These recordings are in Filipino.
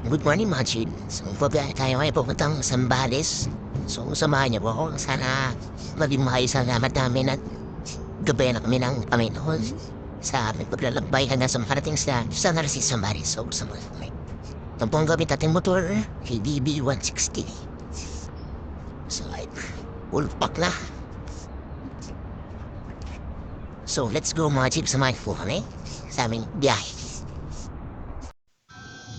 Good morning mga chill. So, pabiyahe tayo ngayon pupuntang Zambales. So, samahan niyo po ako. Sana maging maayos ang lamat namin at gabayan na kami ng Panginoon sa aming paglalakbay hanggang sa makarating sa Narcis Zambales. So, samahan kami. Ito po ang gamit ating motor, KDB 160. So, ay, full pack na. So, let's go mga chill. Samahan po kami sa aming biyahe.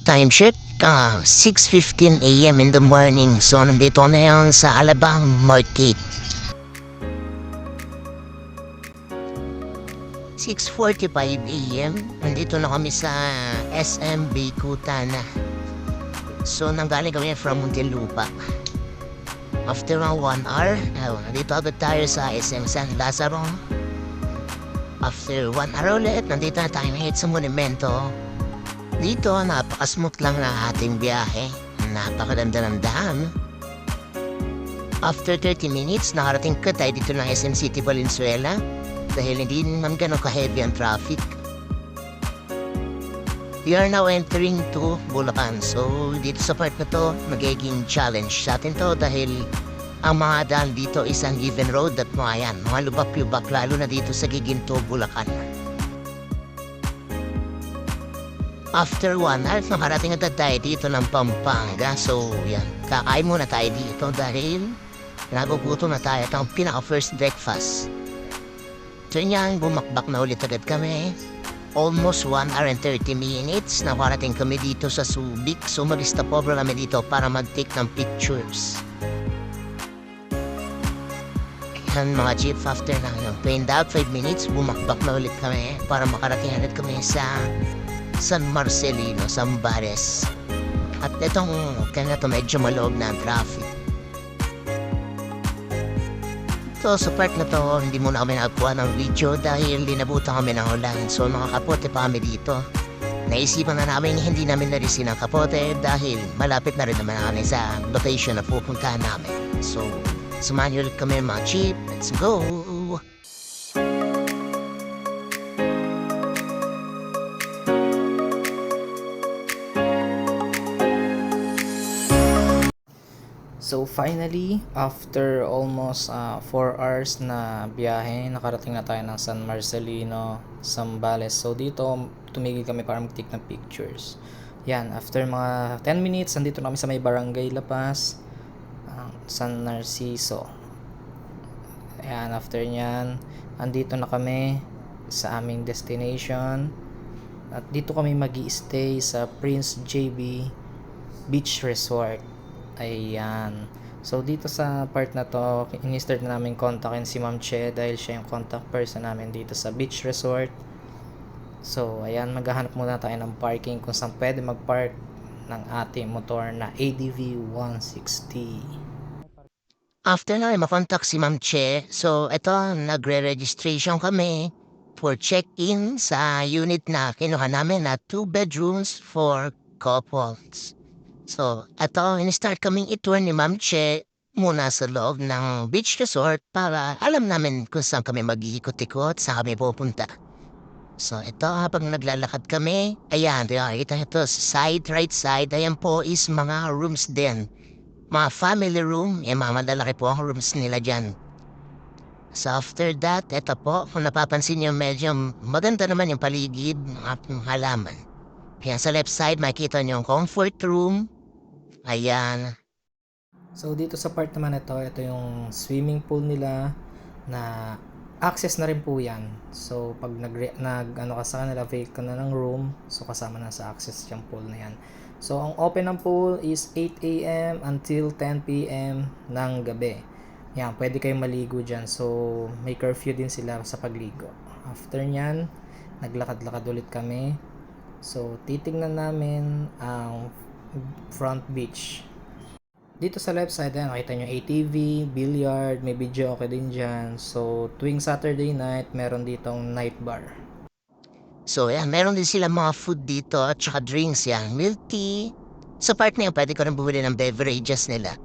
Time shift, 6:15 a.m. in the morning. So, nandito na yan sa Alabang Market. 6:45 a.m. Nandito na kami sa SM Bicutana. So, nanggaling kami from Muntinlupa. After 1 hour, nandito agad tayo sa SM San Lazaro. After 1 hour ulit, nandito na tayo ngayon sa Monumento. Dito, napaka-smooth lang na ating biyahe. Napakaganda ng daan. After 30 minutes, nakarating ka tayo dito ng SM City, Valenzuela. Dahil hindi naman gano'n ka-heavy ang traffic. We are now entering to Bulacan. So, dito sa part na to, magiging challenge sa atin to dahil ang mga daan dito is uneven road at mga lubak-lubak lalo na dito sa Giginto, Bulacan. After 1 hour, nakarating agad tayo dito ng Pampanga. So, yan. Kakain muna tayo dito dahil nagugutom na tayo at ang pinaka-first breakfast. So, yan, bumakbak na ulit agad kami. Almost 1 hour and 30 minutes. Nakarating kami dito sa Subic. So, mag-stop over kami dito para mag-take ng pictures. Yan, mga jeep, after na 20 out 5 minutes, bumakbak na ulit kami para makarating agad kami sa San Marcelino, Zambales. At itong kaya to medyo malog na ang traffic. So sa part na to, hindi muna kami nakakuha ng video dahil linabutan kami ng ulan. So makakapote pa kami dito. Naisipan na namin hindi namin narisin ang kapote dahil malapit na rin naman kami sa location na pupuntahan namin. So samahan niyo ulit kami mga jeep. Let's go! So finally, after almost 4 hours na biyahe, nakarating na tayo ng San Marcelino, Zambales. So dito, tumigil kami para mag-take ng pictures. Yan, after mga 10 minutes, nandito na kami sa may Barangay La Paz, San Narciso. Yan, after nyan, andito na kami sa aming destination. At dito kami mag-i-stay sa Prince JB Beach Resort. Ayan. So, dito sa part na to, in-start na namin kontakin si Ma'am Che dahil siya yung contact person namin dito sa beach resort. So, ayan, maghahanap muna tayo ng parking kung saan pwede mag-park ng ating motor na ADV 160. After na makontak si Ma'am Che, so ito, nagre-registration kami for check-in sa unit na kinuha namin na 2 bedrooms for couples. So, ito, in-start kaming itour ni Ma'am Che muna sa loob ng beach resort para alam namin kung saan kami mag-iikot-ikot, saan kami pupunta. So, ito, habang naglalakad kami, ayan, kita ito, side, right side, ayan po is mga rooms din. Mga family room, mga malalaki po ang rooms nila dyan. So, after that, ito po, kung napapansin niyo, medyo maganda naman yung paligid ng halaman. Ayan, sa left side, makikita niyo yung comfort room. Ayan. So dito sa part naman ito yung swimming pool nila na access na rin po yan. So pag ano ka sa kanila, avail ka na ng room, so kasama na sa access yung pool na yan. So ang open ng pool is 8 a.m. until 10 p.m. ng gabi. Yan, pwede kayong maligo dyan. So may curfew din sila sa pagligo. After nyan, naglakad-lakad ulit kami. So titingnan namin ang front beach. Dito sa left side, nakita nyo ATV, billiard, may video okay din dyan. So, tuwing Saturday night, meron ditong night bar. So, ayan, meron din sila mga food dito at saka drinks yan. Milk tea. Sa part na yun, pwede ko rin bumili ng beverages nila.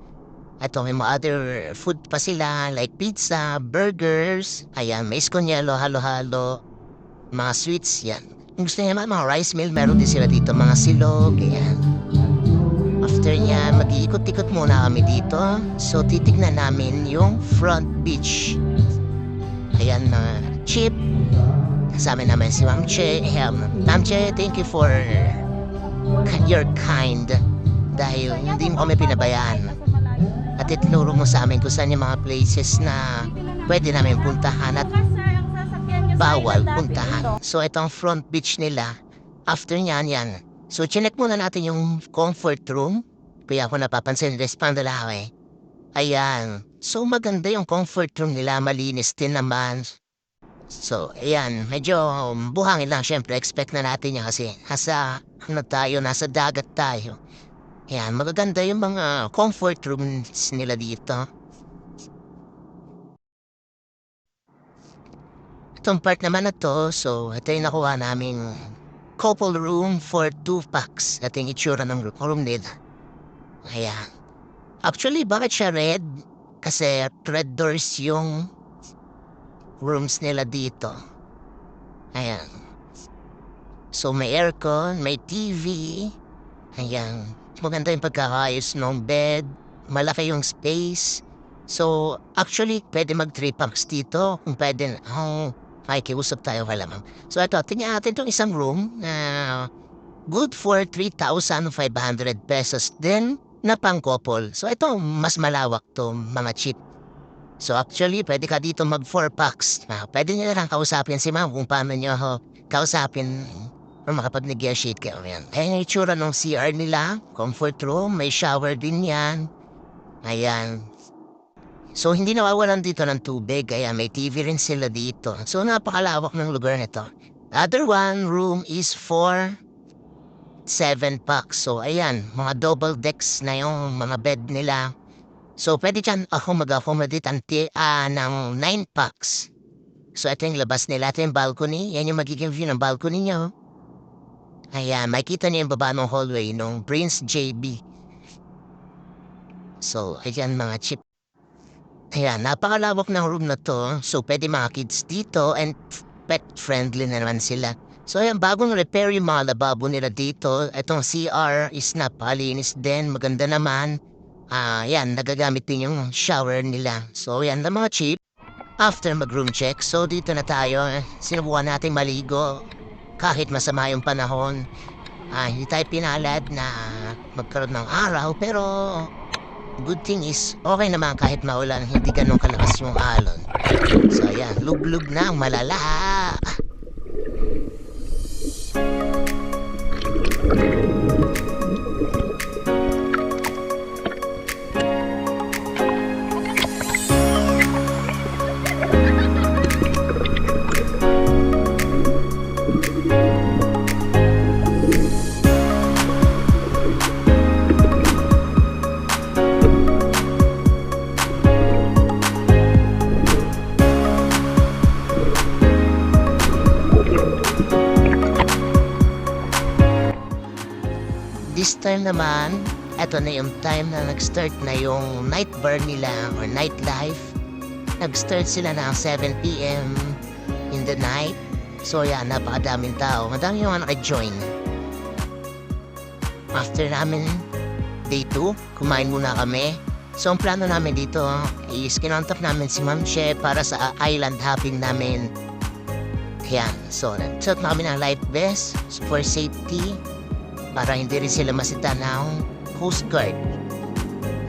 At may mga other food pa sila like pizza, burgers. Ayan, may skonyelo, halo-halo. Mga sweets yan. Kung gusto niya mga rice meal, meron din sila dito. Mga silog, ayan. mag-iikot-ikot muna kami dito. So, titignan namin yung front beach. Ayan, Chip. Kasama naman si Ma'am Che. Ma'am Che, thank you for your kind. Dahil hindi mo kami pinabayaan. At itinuro mo sa amin kung saan yung mga places na pwede namin puntahan at bawal puntahan. So, itong front beach nila. After nyan, yan. So, chinek muna natin yung comfort room. Kaya ako napapansin, respond lang eh. Ayan. So, maganda yung comfort room nila. Malinis din naman. So, ayan. Medyo buhangin lang. Siyempre, expect na natin yan kasi nasa dagat tayo. Ayan, magaganda yung mga comfort rooms nila dito. Itong part naman na to, so ito yung nakuha namin couple room for 2 packs. Ito yung itsura ng room nila. Ayan. Actually, bakit siya red? Kasi red doors yung rooms nila dito. Ayan. So, may aircon, may TV. Ayan. Maganda yung pagkakaayos ng bed. Malaki yung space. So, actually, pwede mag 3 packs dito. Kung pwede, makikiusap tayo kala ma'am. So, ito, tingnan natin itong isang room na good for 3,500 pesos din na pang-couple. So, ito, mas malawak to, mga cheap. So, actually, pwede ka dito mag 4 packs. Pwede nyo lang kausapin si ma'am kung paano nyo kausapin makapag-negotiate kayo yan. Ayan yung itsura ng CR nila. Comfort room. May shower din yan. Ayan. So, hindi nawawalan dito ng tubig. Ayan, may TV rin sila dito. So, napakalawak ng lugar nito. Other one room is for 7 packs. So, ayan. Mga double decks na yung mga bed nila. So, pwede dyan ako mag-accommodate ng 9 packs. So, ito yung labas nila. Ito yung balcony. Yan yung magiging view ng balcony niya. Ayan, makikita niyo yung baba ng hallway ng Prince JB. So, ayan mga chip. Ayan, napakalawak ng room na to. So, pwede mga kids dito and pet-friendly na naman sila. So, ayan, bagong repair yung mga lababo nila dito. Itong CR is napalinis din. Maganda naman. Ayan, nagagamit din yung shower nila. So, ayan na mga chip. After mag-room check, so dito na tayo. Sinubukan nating maligo. Kahit masama yung panahon, hindi tayo pinalad na magkaroon ng araw. Pero, good thing is, okay naman kahit maulan, hindi ganun kalakas yung alon. So, ayan, lublog na ang malala. This time naman, eto na yung time na nag-start na yung night bar nila or nightlife. Nag-start sila ng 7 p.m. in the night. So yan, napakadaming tao. Madami yung naka-join. After namin, day 2, kumain muna kami. So ang plano namin dito is kinontak namin si Ma'am Che para sa island hopping namin. Yan, so nag-set na kami ng life vest for safety. Para hindi rin sila masita ng Coast Guard.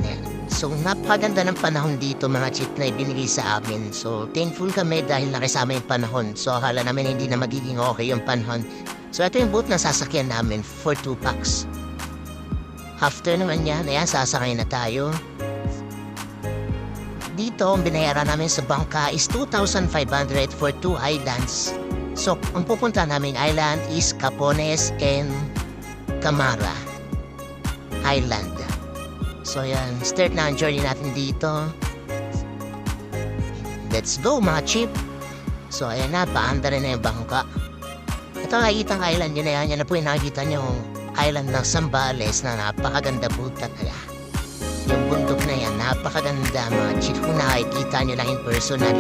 Ayan. So, napakaganda ng panahon dito mga chip na ibinigay sa amin. So, thankful kami dahil nakisama yung panahon. So, akala namin hindi na magiging okay yung panahon. So, ito yung boat na sasakyan namin for 2 packs. After naman yan, ayan, sasakay na tayo. Dito, ang binayaran namin sa bangka is 2,500 for 2 islands. So, ang pupunta namin island is Capones and Camara Island. So yan, start na ang journey natin dito. Let's go mga chip. So ayan na, paanda rin na yung bangka. Ito nakikita ang island, yun na yan. Yan na po yung nakikita nyo, island ng Zambales na napakaganda po talaga. Yung bundok na yan, napakaganda mga chip. Kung nakikita nyo lang in personal.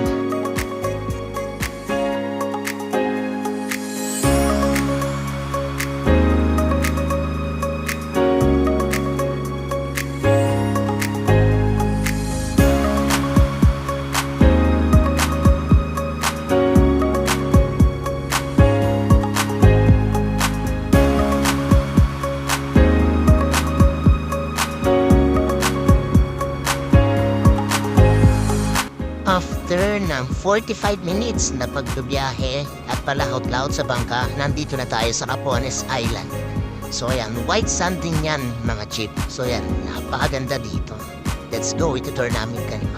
after ng 45 minutes na pagbibiyahe at palahot-lahot sa bangka, nandito na tayo sa Capones Island. So ayan, white sand din yan mga chip. So ayan, napakaganda dito. Let's go, itutur namin kanina.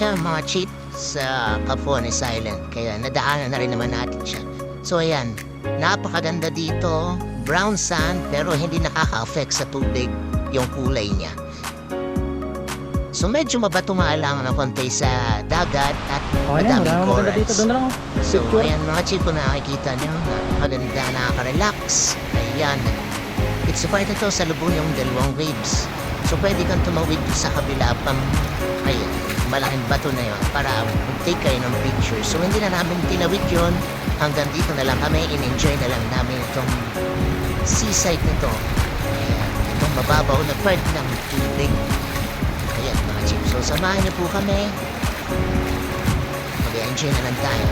Mga cheap sa Capones Island, kaya nadaanan na rin naman natin siya. So ayan, napakaganda dito, brown sand pero hindi nakaka-affect sa tubig yung kulay niya. So medyo mabato-maalang ng konti sa dagat at madaming corals. So ayan mga cheap, kung nakikita nyo, napakaganda, nakaka-relax. Ayan, it's part ito sa lubong yung dalawang waves. So pwede kang tumawid sa kabila pang, ayan, malaking bato na yun para mag-take kayo ng picture. So hindi na namin tinawid yun, hanggang dito na lang kami, in-enjoy na lang namin itong seaside nito. Ayan, itong mababaw na part ng tubig. Ayan mga chip, so samahan niyo po kami, mag-enjoy na lang tayo.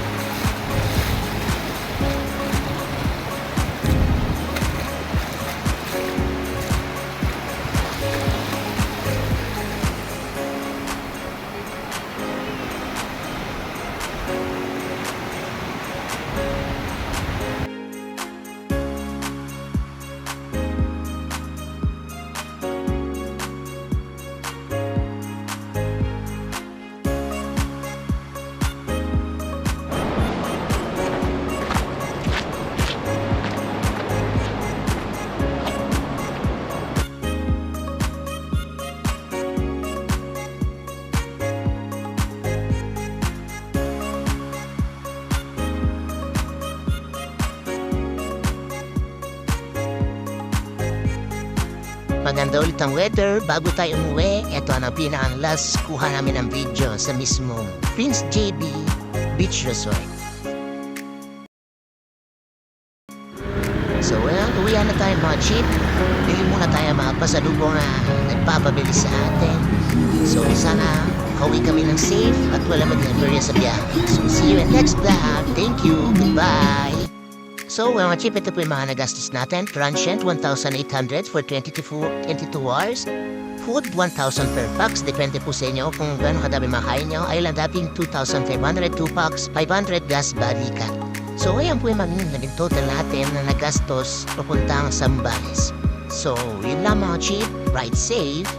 Maganda ulit ang weather bago tayo umuwi. Ito ang pinaka-last kuha namin ng video sa mismong Prince JB Beach Resort. So uwian na tayo mga chip. Bili muna tayo mga pasalubong na nagpapabili sa atin. So sana kauwi kami ng safe at wala mag-aberya sa biyahe. So see you in next vlog. Thank you. Goodbye. So, mga chip, ito po yung mga nagastos natin. Transient, 1,800 for 22 hours. Food, 1,000 per packs. Depende po sa inyo kung gano'ng kadami makain nyo. Island hopping, 2,500, 2 packs, 500 gas balikat. So, ayan po yung naging total natin na nagastos papuntang Zambales. So, yun lang mga chip. Ride safe.